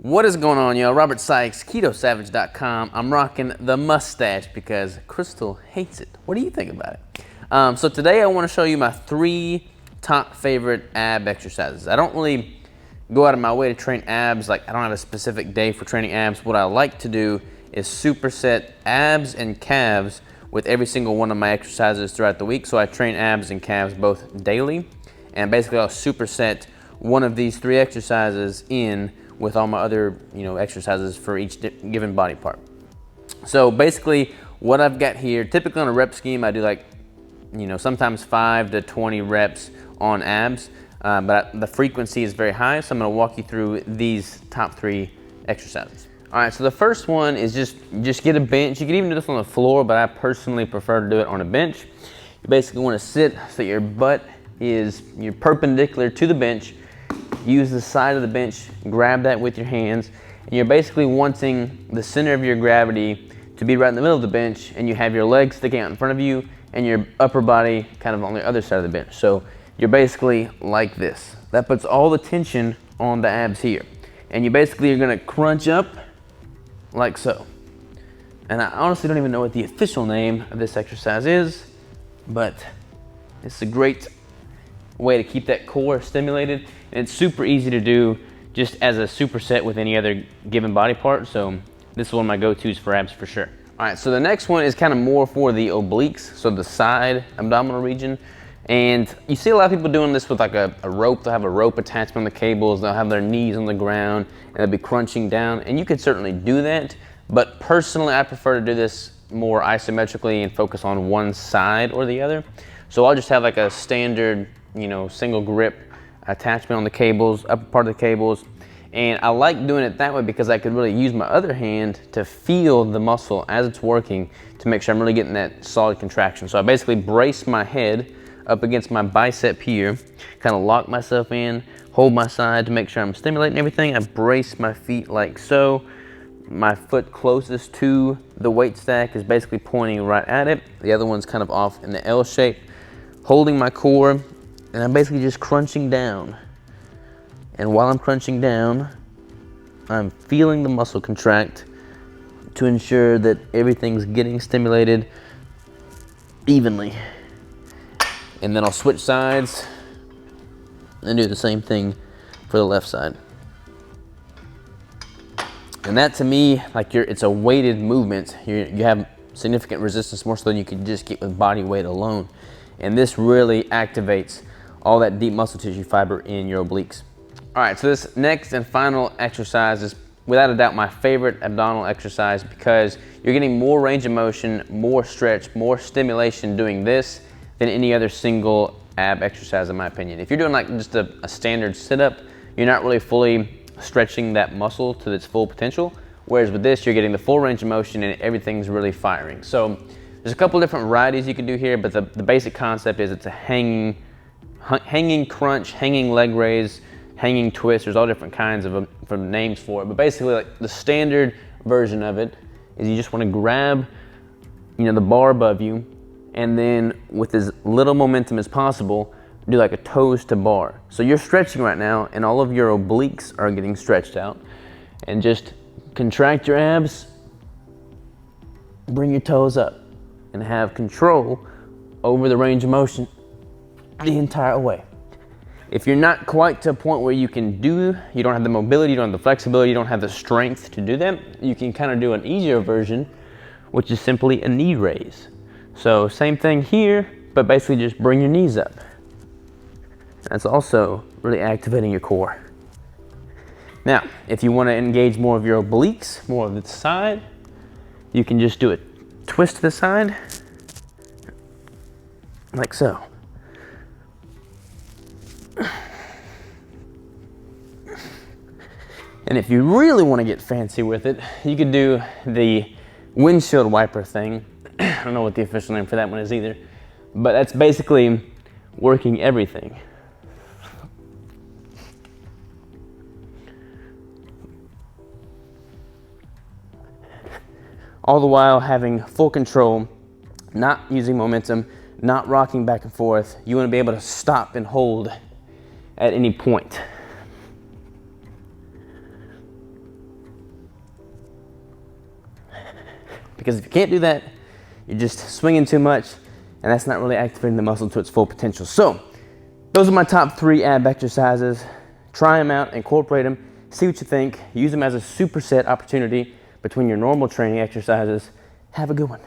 What is going on, y'all? Robert Sykes, KetoSavage.com. I'm rocking the mustache because Crystal hates it. What do you think about it? So today I want to show you my 3 top favorite ab exercises. I don't really go out of my way to train abs. Like, I don't have a specific day for training abs. What I like to do is superset abs and calves with every single one of my exercises throughout the week. So I train abs and calves both daily, and basically I'll superset one of these 3 exercises in with all my other, exercises for each given body part. So basically what I've got here, typically on a rep scheme, I do sometimes 5 to 20 reps on abs, but the frequency is very high. So I'm gonna walk you through these top 3 exercises. All right, so the first one is just get a bench. You can even do this on the floor, but I personally prefer to do it on a bench. You basically wanna sit so your butt is perpendicular to the bench. Use the side of the bench, grab that with your hands, and you're basically wanting the center of your gravity to be right in the middle of the bench, and you have your legs sticking out in front of you and your upper body kind of on the other side of the bench. So you're basically like this. That puts all the tension on the abs here. And you basically are gonna crunch up like so. And I honestly don't even know what the official name of this exercise is, but it's a great way to keep that core stimulated, and it's super easy to do just as a superset with any other given body part. So this is one of my go-tos for abs for sure. All right, so the next one is kind of more for the obliques, so the side abdominal region. And you see a lot of people doing this with like a rope. They'll have a rope attachment on the cables, they'll have their knees on the ground, and they'll be crunching down, and you could certainly do that, but personally I prefer to do this more isometrically and focus on one side or the other. So I'll just have like a standard single grip attachment on the cables, upper part of the cables. And I like doing it that way because I could really use my other hand to feel the muscle as it's working to make sure I'm really getting that solid contraction. So I basically brace my head up against my bicep here, kind of lock myself in, hold my side to make sure I'm stimulating everything. I brace my feet like so. My foot closest to the weight stack is basically pointing right at it. The other one's kind of off in the L shape, holding my core. And I'm basically just crunching down. And while I'm crunching down, I'm feeling the muscle contract to ensure that everything's getting stimulated evenly. And then I'll switch sides and do the same thing for the left side. And that, to me, it's a weighted movement. You have significant resistance, more so than you could just get with body weight alone. And this really activates all that deep muscle tissue fiber in your obliques. All right, so this next and final exercise is without a doubt my favorite abdominal exercise because you're getting more range of motion, more stretch, more stimulation doing this than any other single ab exercise in my opinion. If you're doing like just a standard sit-up, you're not really fully stretching that muscle to its full potential, whereas with this, you're getting the full range of motion and everything's really firing. So there's a couple different varieties you can do here, but the basic concept is it's a hanging crunch, hanging leg raise, hanging twist. There's all different kinds of names for it, but basically like the standard version of it is you just want to grab the bar above you, and then with as little momentum as possible do like a toes to bar. So you're stretching right now and all of your obliques are getting stretched out, and just contract your abs, bring your toes up, and have control over the range of motion the entire way. If you're not quite to a point where you don't have the mobility, you don't have the flexibility, you don't have the strength to do that, you can kind of do an easier version, which is simply a knee raise. So same thing here, but basically just bring your knees up. That's also really activating your core. Now, if you want to engage more of your obliques, more of the side, you can just do a twist to the side, like so. And if you really want to get fancy with it, you could do the windshield wiper thing. I don't know what the official name for that one is either, but that's basically working everything. All the while having full control, not using momentum, not rocking back and forth. You want to be able to stop and hold at any point. Because if you can't do that, you're just swinging too much, and that's not really activating the muscle to its full potential. So those are my top 3 ab exercises. Try them out, incorporate them, see what you think. Use them as a superset opportunity between your normal training exercises. Have a good one.